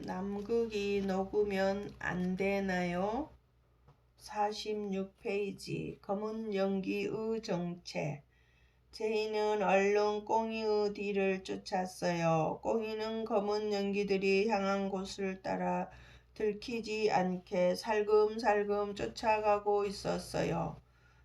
남극이 녹으면 안 되나요? 46페이지 검은 연기의 정체. 제이는 얼른 꽁이의 뒤를 쫓았어요. 꽁이는 검은 연기들이 향한 곳을 따라 들키지 않게 살금살금 쫓아가고 있었어요.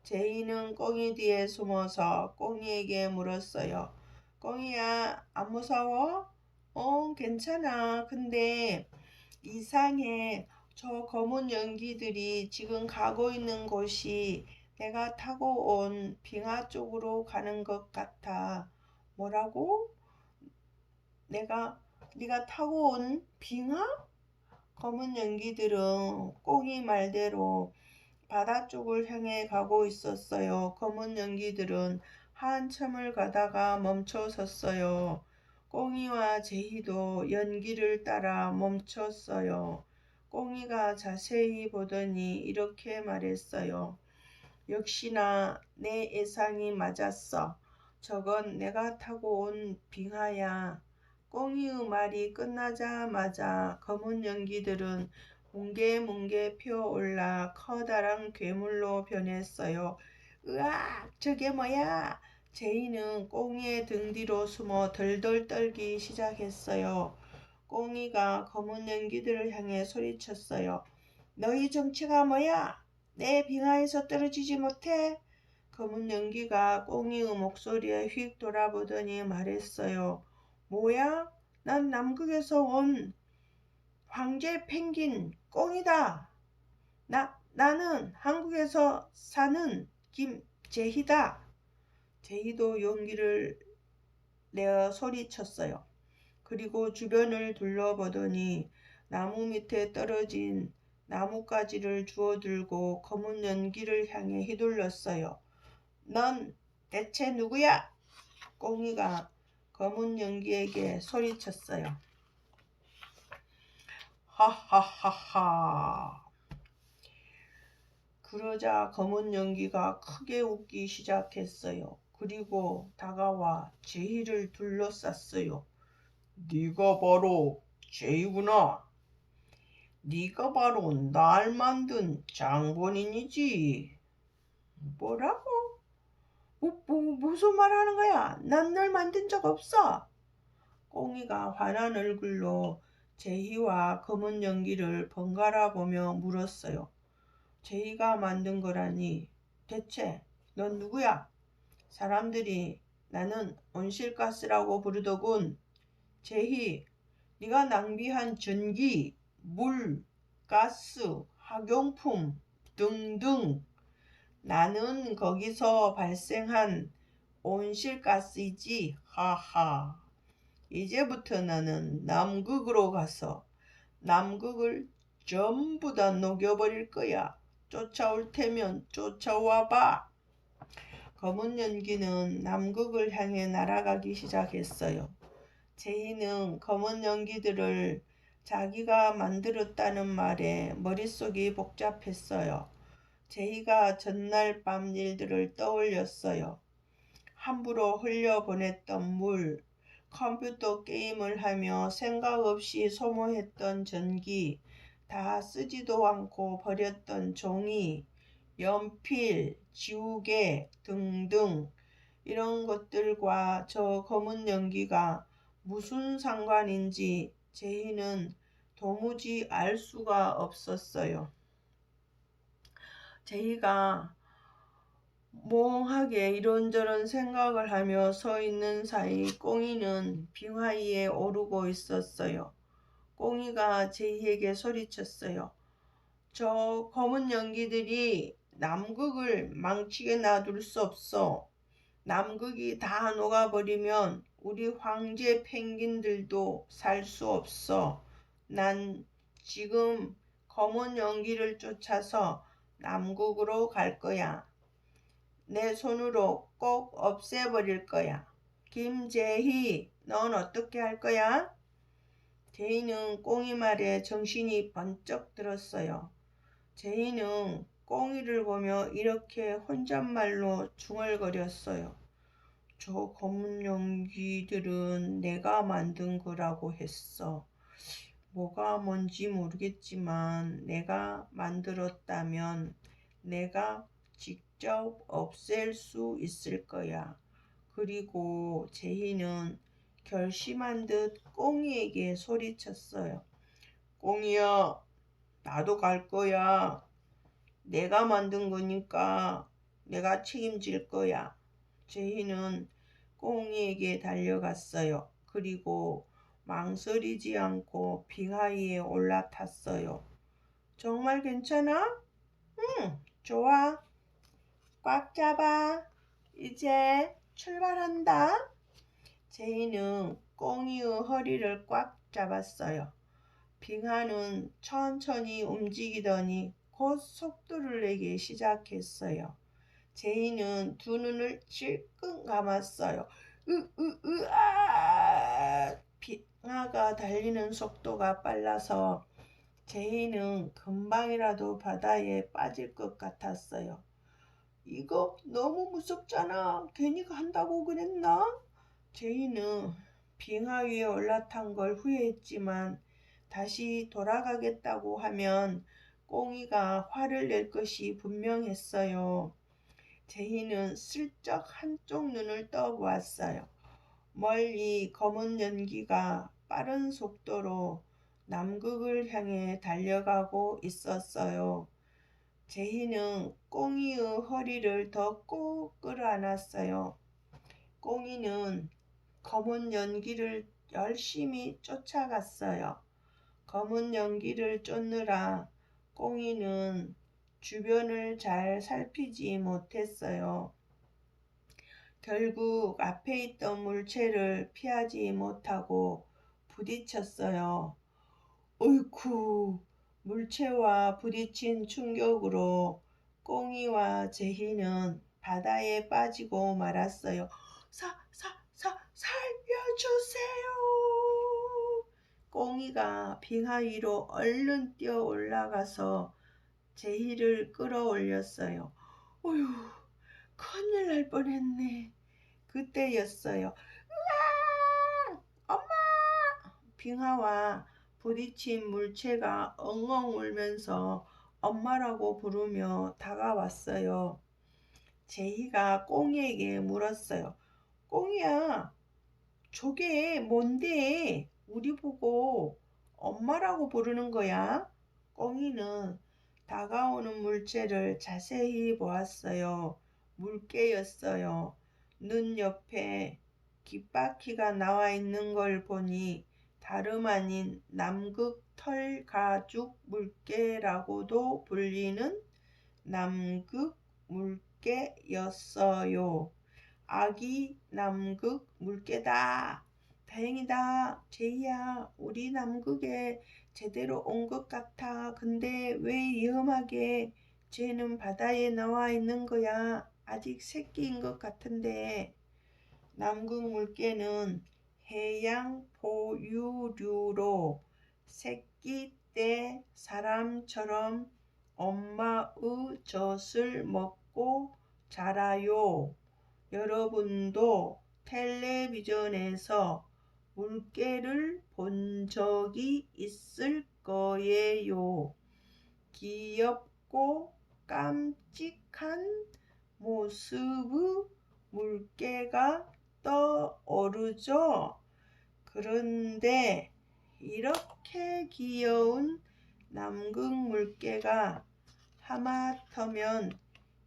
제이는 꽁이 뒤에 숨어서 꽁이에게 물었어요. 꽁이야, 안 무서워? 괜찮아. 근데 이상해. 저 검은 연기들이 지금 가고 있는 곳이 내가 타고 온 빙하 쪽으로 가는 것 같아. 뭐라고? 네가 타고 온 빙하? 검은 연기들은 꽁이 말대로 바다 쪽을 향해 가고 있었어요. 검은 연기들은 한참을 가다가 멈춰 섰어요. 꽁이와 제이도 연기를 따라 멈췄어요. 꽁이가 자세히 보더니 이렇게 말했어요. 역시나 내 예상이 맞았어. 저건 내가 타고 온 빙하야. 꽁이의 말이 끝나자마자 검은 연기들은 뭉게뭉게 피어올라 커다란 괴물로 변했어요. 으악! 저게 뭐야? 제이는 꽁이의 등 뒤로 숨어 덜덜 떨기 시작했어요. 꽁이가 검은 연기들을 향해 소리쳤어요. 너희 정체가 뭐야? 내 빙하에서 떨어지지 못해? 검은 연기가 꽁이의 목소리에 휙 돌아보더니 말했어요. 뭐야? 난 남극에서 온 황제 펭귄 꽁이다. 나는 한국에서 사는 김제희다. 제희도 용기를 내어 소리쳤어요. 그리고 주변을 둘러보더니 나무 밑에 떨어진 나뭇가지를 주워들고 검은 연기를 향해 휘둘렀어요. 넌 대체 누구야? 꽁이가 검은 연기에게 소리쳤어요. 하하하하. 그러자 검은 연기가 크게 웃기 시작했어요. 그리고 다가와 제이를 둘러쌌어요. 네가 바로 제이구나. 네가 바로 날 만든 장본인이지. 뭐라고? 무슨 말 하는 거야? 난 널 만든 적 없어. 꽁이가 환한 얼굴로 제이와 검은 연기를 번갈아 보며 물었어요. 제이가 만든 거라니 대체 넌 누구야? 사람들이 나는 온실가스라고 부르더군. 제이, 네가 낭비한 전기, 물, 가스, 학용품 등등 나는 거기서 발생한 온실가스이지. 하하. 이제부터 나는 남극으로 가서 남극을 전부 다 녹여버릴 거야. 쫓아올 테면 쫓아와 봐. 검은 연기는 남극을 향해 날아가기 시작했어요. 제이는 검은 연기들을 자기가 만들었다는 말에 머릿속이 복잡했어요. 제이가 전날 밤 일들을 떠올렸어요. 함부로 흘려보냈던 물, 컴퓨터 게임을 하며 생각 없이 소모했던 전기, 다 쓰지도 않고 버렸던 종이, 연필, 지우개 등등 이런 것들과 저 검은 연기가 무슨 상관인지 제이는 도무지 알 수가 없었어요. 제이가 멍하게 이런저런 생각을 하며 서 있는 사이 꽁이는 빙하 위에 오르고 있었어요. 꽁이가 제이에게 소리쳤어요. 저 검은 연기들이 남극을 망치게 놔둘 수 없어. 남극이 다 녹아버리면 우리 황제 펭귄들도 살 수 없어. 난 지금 검은 연기를 쫓아서 남극으로 갈 거야. 내 손으로 꼭 없애버릴 거야. 김제희, 넌 어떻게 할 거야? 제이는 꽁이 말에 정신이 번쩍 들었어요. 제이는 꽁이를 보며 이렇게 혼잣말로 중얼거렸어요. 저 검은 연기들은 내가 만든 거라고 했어. 뭐가 뭔지 모르겠지만 내가 만들었다면 내가 직접 없앨 수 있을 거야. 그리고 제이는 결심한 듯 꽁이에게 소리쳤어요. 꽁이야, 나도 갈 거야. 내가 만든 거니까 내가 책임질 거야. 제이는 꽁이에게 달려갔어요. 그리고 망설이지 않고 빙하이에 올라탔어요. 정말 괜찮아? 응, 좋아. 꽉 잡아. 이제 출발한다. 제이는 꽁이의 허리를 꽉 잡았어요. 빙하는 천천히 움직이더니 곧 속도를 내기 시작했어요. 제이는 두 눈을 찔끔 감았어요. 빙하가 달리는 속도가 빨라서 제이는 금방이라도 바다에 빠질 것 같았어요. 이거 너무 무섭잖아. 괜히 간다고 그랬나? 제이는 빙하 위에 올라탄 걸 후회했지만 다시 돌아가겠다고 하면 꽁이가 화를 낼 것이 분명했어요. 제이는 슬쩍 한쪽 눈을 떠보았어요. 멀리 검은 연기가 빠른 속도로 남극을 향해 달려가고 있었어요. 제이는 꽁이의 허리를 더 꼭 끌어안았어요. 꽁이는 검은 연기를 열심히 쫓아갔어요. 검은 연기를 쫓느라 꽁이는 주변을 잘 살피지 못했어요. 결국 앞에 있던 물체를 피하지 못하고 부딪혔어요. 어이쿠, 물체와 부딪힌 충격으로 꽁이와 제희는 바다에 빠지고 말았어요. 살려주세요. 꽁이가 빙하 위로 얼른 뛰어 올라가서 제희를 끌어올렸어요. 어휴, 큰일 날 뻔했네. 그때였어요. 으아! 엄마! 빙하와 부딪힌 물체가 엉엉 울면서 엄마라고 부르며 다가왔어요. 제이가 꽁이에게 물었어요. 꽁이야, 저게 뭔데? 우리 보고 엄마라고 부르는 거야? 꽁이는 다가오는 물체를 자세히 보았어요. 물개였어요. 눈 옆에 깃바퀴가 나와 있는 걸 보니 다름 아닌 남극 털가죽 물개라고도 불리는 남극 물개였어요. 아기 남극 물개다. 다행이다. 제이야, 우리 남극에 제대로 온 것 같아. 근데 왜 위험하게 쟤는 바다에 나와 있는 거야? 아직 새끼인 것 같은데. 남극 물개는 해양 포유류로 새끼 때 사람처럼 엄마의 젖을 먹고 자라요. 여러분도 텔레비전에서 물개를 본 적이 있을 거예요. 귀엽고 깜찍한 모습의 물개가 떠오르죠. 그런데 이렇게 귀여운 남극 물개가 하마터면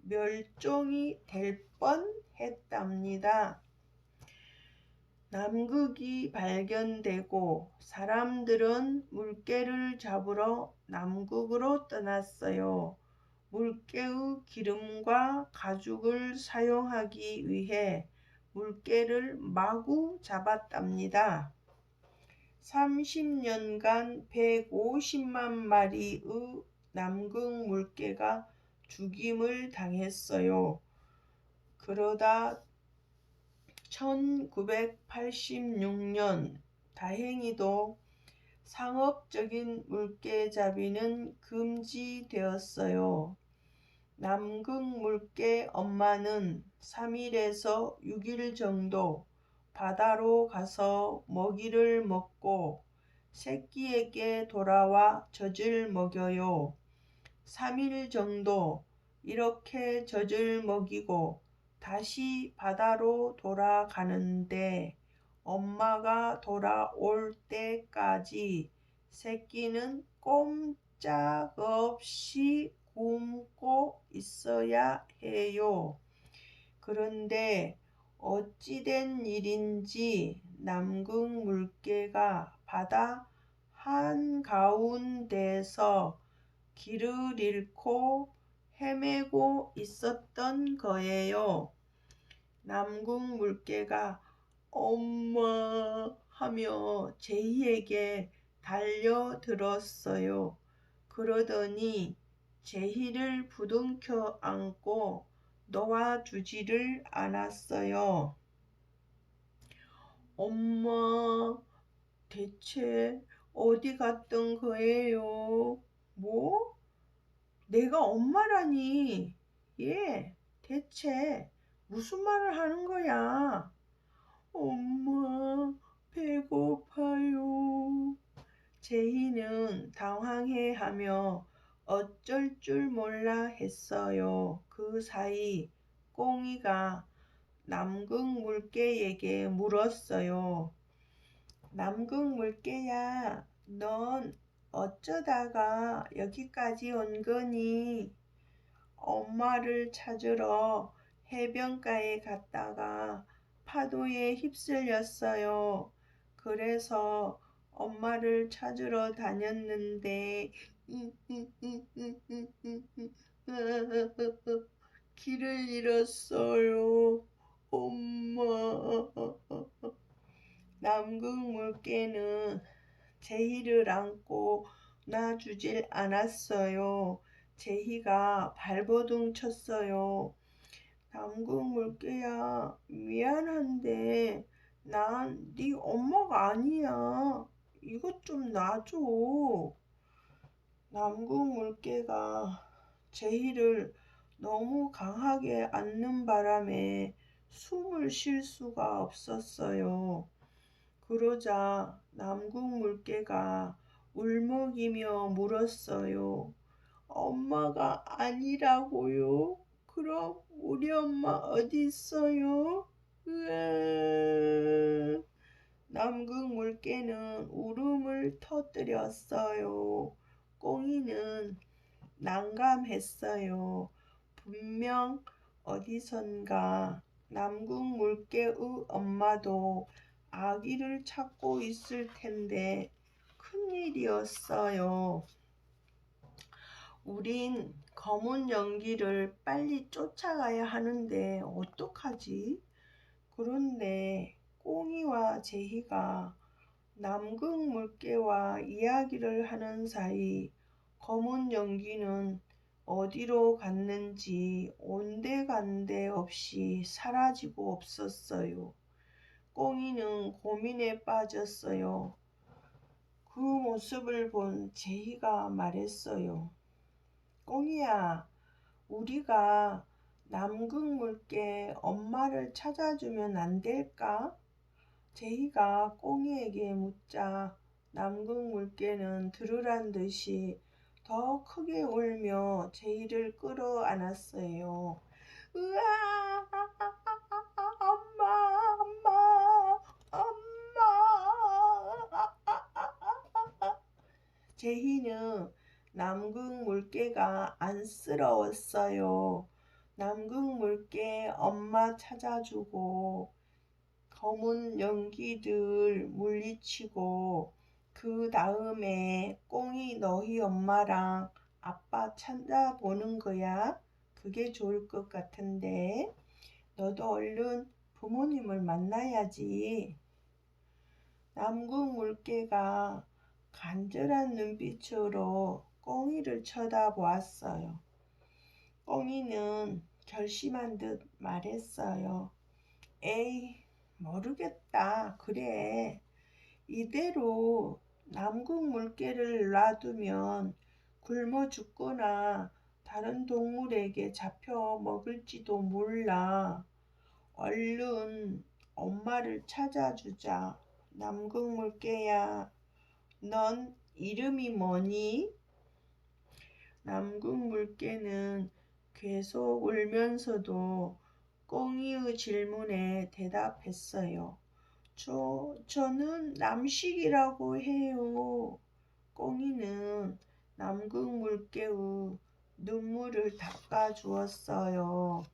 멸종이 될 뻔했답니다. 남극이 발견되고 사람들은 물개를 잡으러 남극으로 떠났어요. 물개의 기름과 가죽을 사용하기 위해 물개를 마구 잡았답니다. 30년간 150만 마리의 남극 물개가 죽임을 당했어요. 그러다 1986년 다행히도 상업적인 물개잡이는 금지되었어요. 남극 물개 엄마는 3일에서 6일 정도 바다로 가서 먹이를 먹고 새끼에게 돌아와 젖을 먹여요. 3일 정도 이렇게 젖을 먹이고 다시 바다로 돌아가는데 엄마가 돌아올 때까지 새끼는 꼼짝없이 굶고 있어야 해요. 그런데 어찌된 일인지 남극 물개가 바다 한가운데서 길을 잃고 헤매고 있었던 거예요. 남극 물개가 엄마 하며 제희에게 달려들었어요. 그러더니 제희를 부둥켜 안고 놓아주지를 않았어요. 엄마, 대체 어디 갔던 거예요? 뭐? 내가 엄마라니? 얘 대체 무슨 말을 하는 거야? 엄마, 배고파요. 제이는 당황해하며 어쩔 줄 몰라 했어요. 그 사이 꽁이가 남극 물개에게 물었어요. 남극 물개야, 넌 어쩌다가 여기까지 온 거니? 엄마를 찾으러 해변가에 갔다가 파도에 휩쓸렸어요. 그래서 엄마를 찾으러 다녔는데 길을 잃었어요. 엄마. 남극 물개는 제희를 안고 놔주질 않았어요. 제희가 발버둥 쳤어요. 남극 물개야, 미안한데 난 네 엄마가 아니야. 이것 좀 놔줘. 남극 물개가 제희를 너무 강하게 안는 바람에 숨을 쉴 수가 없었어요. 그러자 남극 물개가 울먹이며 물었어요. 엄마가 아니라고요? 그럼 우리 엄마 어디 있어요? 으아. 남극 물개는 울음을 터뜨렸어요. 꽁이는 난감했어요. 분명 어디선가 남극 물개의 엄마도 아기를 찾고 있을 텐데 큰일이었어요. 우린 검은 연기를 빨리 쫓아가야 하는데 어떡하지? 그런데 꽁이와 제희가 남극 물개와 이야기를 하는 사이 검은 연기는 어디로 갔는지 온데간데 없이 사라지고 없었어요. 꽁이는 고민에 빠졌어요. 그 모습을 본 제희가 말했어요. 꽁이야, 우리가 남극 물개 엄마를 찾아주면 안 될까? 제희가 꽁이에게 묻자 남극 물개는 들으란 듯이 더 크게 울며 제희를 끌어안았어요. 으아, 엄마, 엄마, 엄마. 제희는 남극 물개가 안쓰러웠어요. 남극 물개 엄마 찾아주고 검은 연기들 물리치고 그 다음에 꽁이 너희 엄마랑 아빠 찾아보는 거야. 그게 좋을 것 같은데 너도 얼른 부모님을 만나야지. 남극 물개가 간절한 눈빛으로 꽁이를 쳐다보았어요. 꽁이는 결심한 듯 말했어요. 에이, 모르겠다. 그래. 이대로 남극 물개를 놔두면 굶어 죽거나 다른 동물에게 잡혀 먹을지도 몰라. 얼른 엄마를 찾아주자. 남극 물개야, 넌 이름이 뭐니? 남극 물개는 계속 울면서도 꽁이의 질문에 대답했어요. 저는 남식이라고 해요. 꽁이는 남극 물개의 눈물을 닦아 주었어요.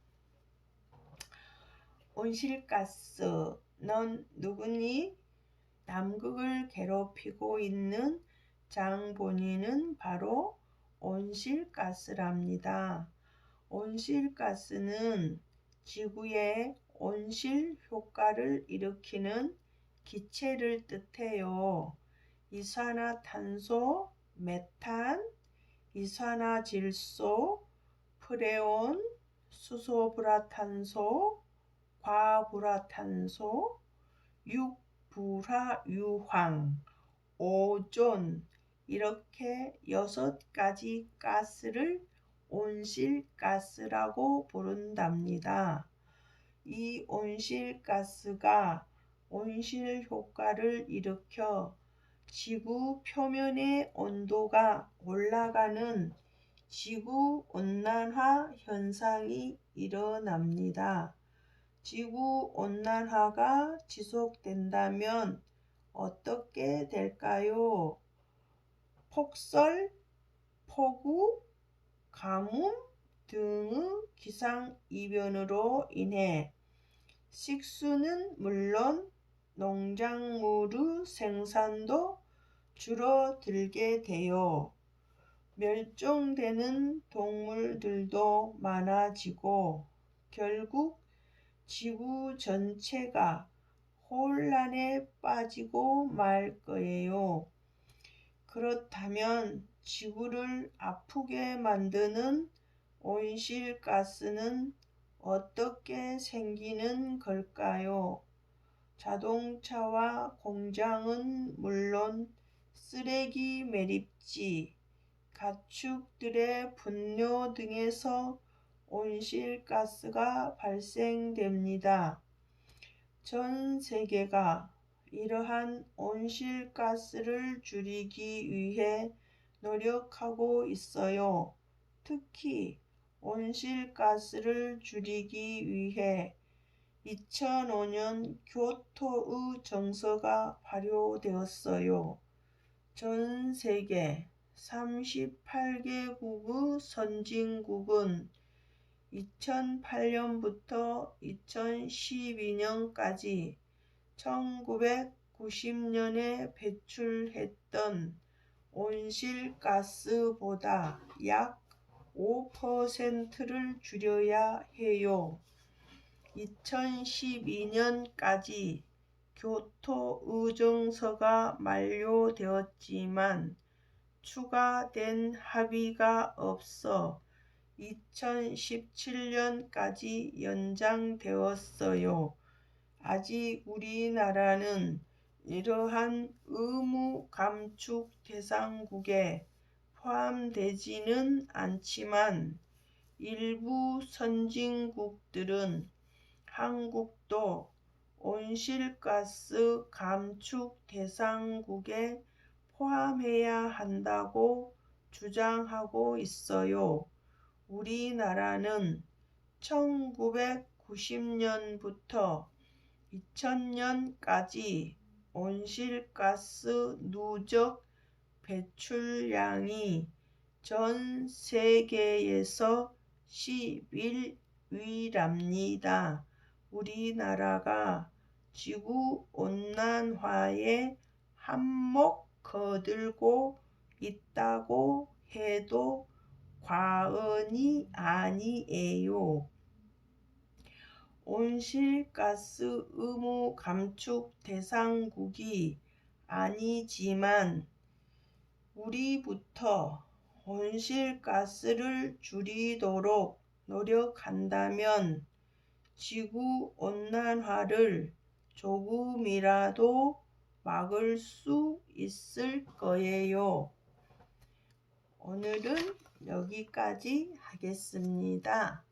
온실가스, 넌 누구니? 남극을 괴롭히고 있는 장본인은 바로 온실가스랍니다. 온실가스는 지구에 온실 효과를 일으키는 기체를 뜻해요. 이산화탄소, 메탄, 이산화질소, 프레온, 수소불화탄소, 과불화탄소, 육불화유황, 오존 이렇게 6가지 가스를 온실가스라고 부른답니다. 이 온실가스가 온실 효과를 일으켜 지구 표면의 온도가 올라가는 지구온난화 현상이 일어납니다. 지구온난화가 지속된다면 어떻게 될까요? 폭설, 폭우, 가뭄 등의 기상이변으로 인해 식수는 물론 농작물의 생산도 줄어들게 되어 멸종되는 동물들도 많아지고 결국 지구 전체가 혼란에 빠지고 말 거예요. 그렇다면 지구를 아프게 만드는 온실가스는 어떻게 생기는 걸까요? 자동차와 공장은 물론 쓰레기 매립지, 가축들의 분뇨 등에서 온실가스가 발생됩니다. 전 세계가 이러한 온실가스를 줄이기 위해 노력하고 있어요. 특히 온실가스를 줄이기 위해 2005년 교토의 정서가 발효되었어요. 전 세계 38개국의 선진국은 2008년부터 2012년까지 1990년에 배출했던 온실가스보다 약 5%를 줄여야 해요. 2012년까지 교토 의정서가 만료되었지만 추가된 합의가 없어 2017년까지 연장되었어요. 아직 우리나라는 이러한 의무 감축 대상국에 포함되지는 않지만 일부 선진국들은 한국도 온실가스 감축 대상국에 포함해야 한다고 주장하고 있어요. 우리나라는 1990년부터 2000년까지 온실가스 누적 배출량이 전 세계에서 11위랍니다. 우리나라가 지구온난화에 한몫 거들고 있다고 해도 과언이 아니에요. 온실가스 의무 감축 대상국이 아니지만 우리부터 온실가스를 줄이도록 노력한다면 지구온난화를 조금이라도 막을 수 있을 거예요. 오늘은 여기까지 하겠습니다.